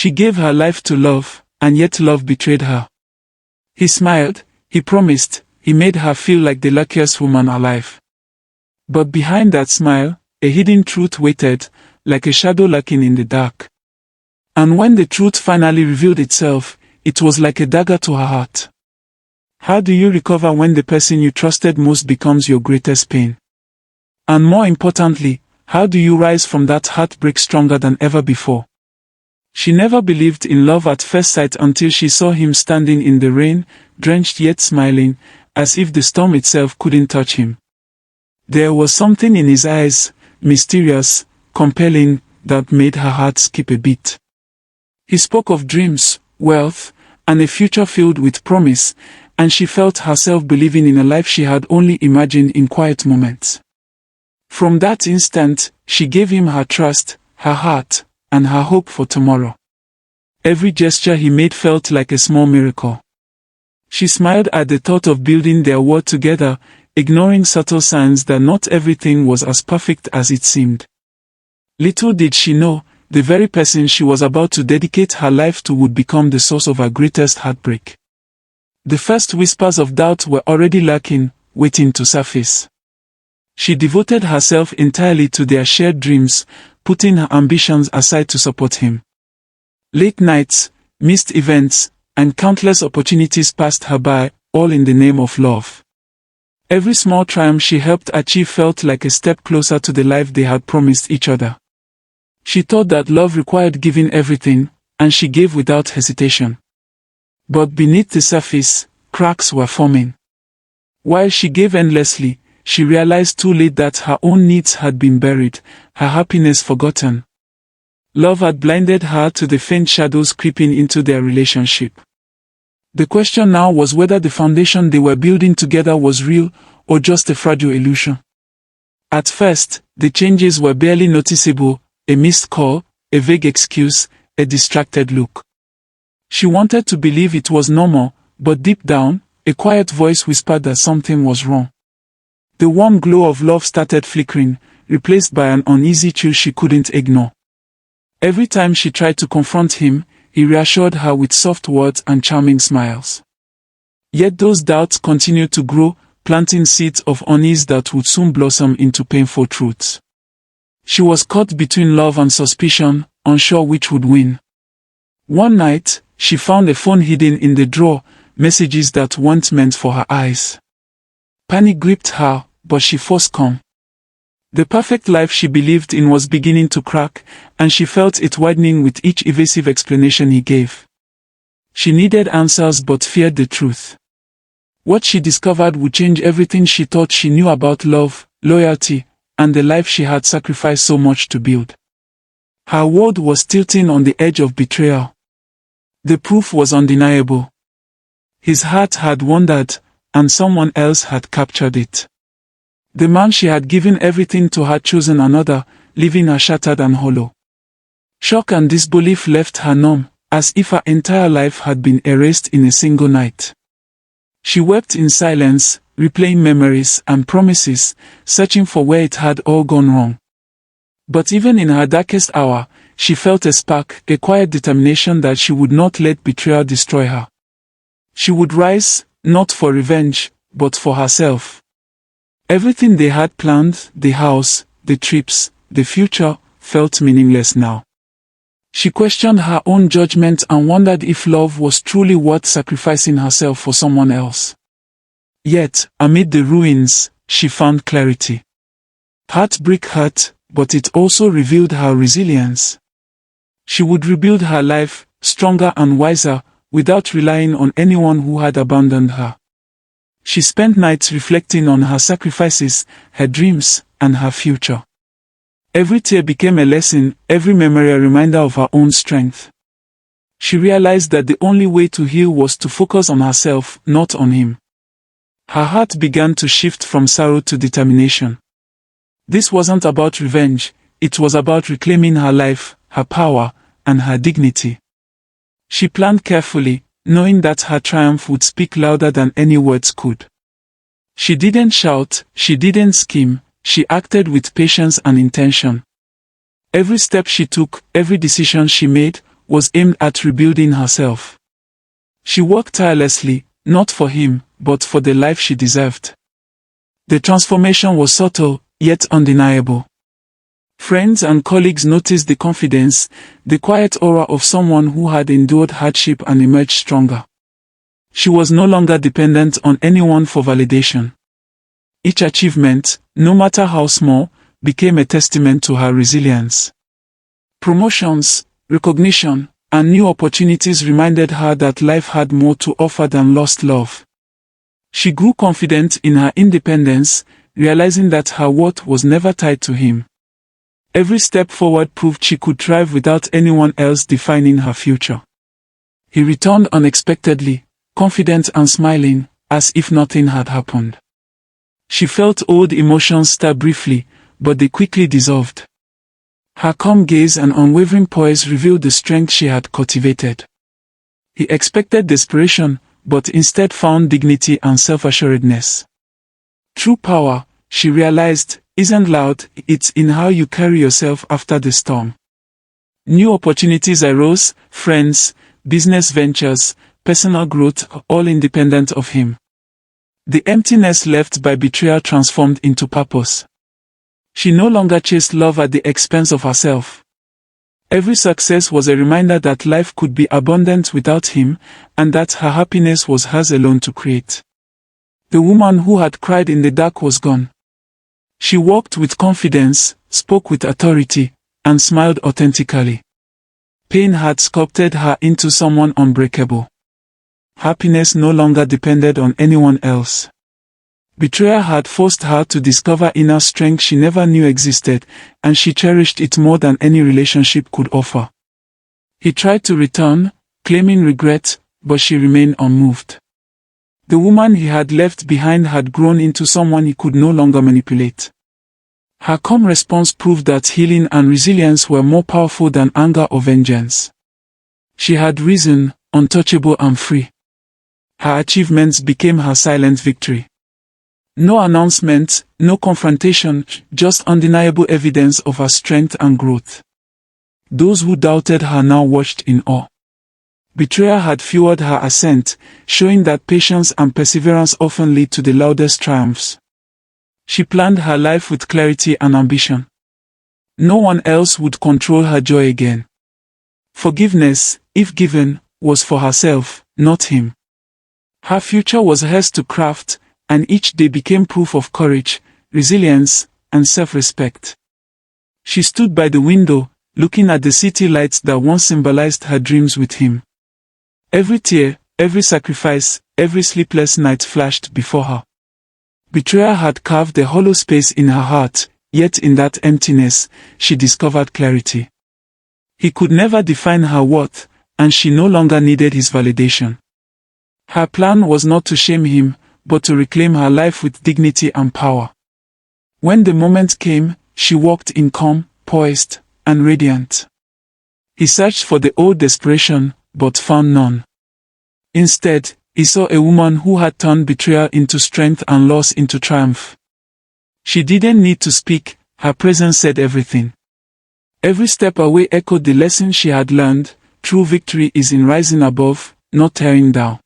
She gave her life to love, and yet love betrayed her. He smiled, he promised, he made her feel like the luckiest woman alive. But behind that smile, a hidden truth waited, like a shadow lurking in the dark. And when the truth finally revealed itself, it was like a dagger to her heart. How do you recover when the person you trusted most becomes your greatest pain? And more importantly, how do you rise from that heartbreak stronger than ever before? She never believed in love at first sight until she saw him standing in the rain, drenched yet smiling, as if the storm itself couldn't touch him. There was something in his eyes, mysterious, compelling, that made her heart skip a beat. He spoke of dreams, wealth, and a future filled with promise, and she felt herself believing in a life she had only imagined in quiet moments. From that instant, she gave him her trust, her heart, and her hope for tomorrow. Every gesture he made felt like a small miracle. She smiled at the thought of building their world together, ignoring subtle signs that not everything was as perfect as it seemed. Little did she know, the very person she was about to dedicate her life to would become the source of her greatest heartbreak. The first whispers of doubt were already lurking, waiting to surface. She devoted herself entirely to their shared dreams, putting her ambitions aside to support him. Late nights, missed events, and countless opportunities passed her by, all in the name of love. Every small triumph she helped achieve felt like a step closer to the life they had promised each other. She thought that love required giving everything, and she gave without hesitation. But beneath the surface, cracks were forming. While she gave endlessly, she realized too late that her own needs had been buried, her happiness forgotten. Love had blinded her to the faint shadows creeping into their relationship. The question now was whether the foundation they were building together was real, or just a fragile illusion. At first, the changes were barely noticeable, a missed call, a vague excuse, a distracted look. She wanted to believe it was normal, but deep down, a quiet voice whispered that something was wrong. The warm glow of love started flickering, replaced by an uneasy chill she couldn't ignore. Every time she tried to confront him, he reassured her with soft words and charming smiles. Yet those doubts continued to grow, planting seeds of unease that would soon blossom into painful truths. She was caught between love and suspicion, unsure which would win. One night, she found a phone hidden in the drawer, messages that weren't meant for her eyes. Panic gripped her, but she forced calm. The perfect life she believed in was beginning to crack, and she felt it widening with each evasive explanation he gave. She needed answers but feared the truth. What she discovered would change everything she thought she knew about love, loyalty, and the life she had sacrificed so much to build. Her world was tilting on the edge of betrayal. The proof was undeniable. His heart had wandered, and someone else had captured it. The man she had given everything to had chosen another, leaving her shattered and hollow. Shock and disbelief left her numb, as if her entire life had been erased in a single night. She wept in silence, replaying memories and promises, searching for where it had all gone wrong. But even in her darkest hour, she felt a spark, a quiet determination that she would not let betrayal destroy her. She would rise, not for revenge, but for herself. Everything they had planned, the house, the trips, the future, felt meaningless now. She questioned her own judgment and wondered if love was truly worth sacrificing herself for someone else. Yet, amid the ruins, she found clarity. Heartbreak hurt, but it also revealed her resilience. She would rebuild her life, stronger and wiser, without relying on anyone who had abandoned her. She spent nights reflecting on her sacrifices, her dreams, and her future. Every tear became a lesson, every memory a reminder of her own strength. She realized that the only way to heal was to focus on herself, not on him. Her heart began to shift from sorrow to determination. This wasn't about revenge, it was about reclaiming her life, her power, and her dignity. She planned carefully, knowing that her triumph would speak louder than any words could. She didn't shout, she didn't scheme, she acted with patience and intention. Every step she took, every decision she made, was aimed at rebuilding herself. She worked tirelessly, not for him, but for the life she deserved. The transformation was subtle, yet undeniable. Friends and colleagues noticed the confidence, the quiet aura of someone who had endured hardship and emerged stronger. She was no longer dependent on anyone for validation. Each achievement, no matter how small, became a testament to her resilience. Promotions, recognition, and new opportunities reminded her that life had more to offer than lost love. She grew confident in her independence, realizing that her worth was never tied to him. Every step forward proved she could thrive without anyone else defining her future. He returned unexpectedly, confident and smiling, as if nothing had happened. She felt old emotions stir briefly, but they quickly dissolved. Her calm gaze and unwavering poise revealed the strength she had cultivated. He expected desperation, but instead found dignity and self-assuredness. True power, she realized, isn't loud, it's in how you carry yourself after the storm. New opportunities arose, friends, business ventures, personal growth, all independent of him. The emptiness left by betrayal transformed into purpose. She no longer chased love at the expense of herself. Every success was a reminder that life could be abundant without him, and that her happiness was hers alone to create. The woman who had cried in the dark was gone. She walked with confidence, spoke with authority, and smiled authentically. Pain had sculpted her into someone unbreakable. Happiness no longer depended on anyone else. Betrayal had forced her to discover inner strength she never knew existed, and she cherished it more than any relationship could offer. He tried to return, claiming regret, but she remained unmoved. The woman he had left behind had grown into someone he could no longer manipulate. Her calm response proved that healing and resilience were more powerful than anger or vengeance. She had risen, untouchable and free. Her achievements became her silent victory. No announcement, no confrontation, just undeniable evidence of her strength and growth. Those who doubted her now watched in awe. Betrayal had fueled her ascent, showing that patience and perseverance often lead to the loudest triumphs. She planned her life with clarity and ambition. No one else would control her joy again. Forgiveness, if given, was for herself, not him. Her future was hers to craft, and each day became proof of courage, resilience, and self-respect. She stood by the window, looking at the city lights that once symbolized her dreams with him. Every tear, every sacrifice, every sleepless night flashed before her. Betrayal had carved a hollow space in her heart, yet in that emptiness, she discovered clarity. He could never define her worth, and she no longer needed his validation. Her plan was not to shame him, but to reclaim her life with dignity and power. When the moment came, she walked in calm, poised, and radiant. He searched for the old desperation, but found none. Instead, he saw a woman who had turned betrayal into strength and loss into triumph. She didn't need to speak, her presence said everything. Every step away echoed the lesson she had learned: true victory is in rising above, not tearing down.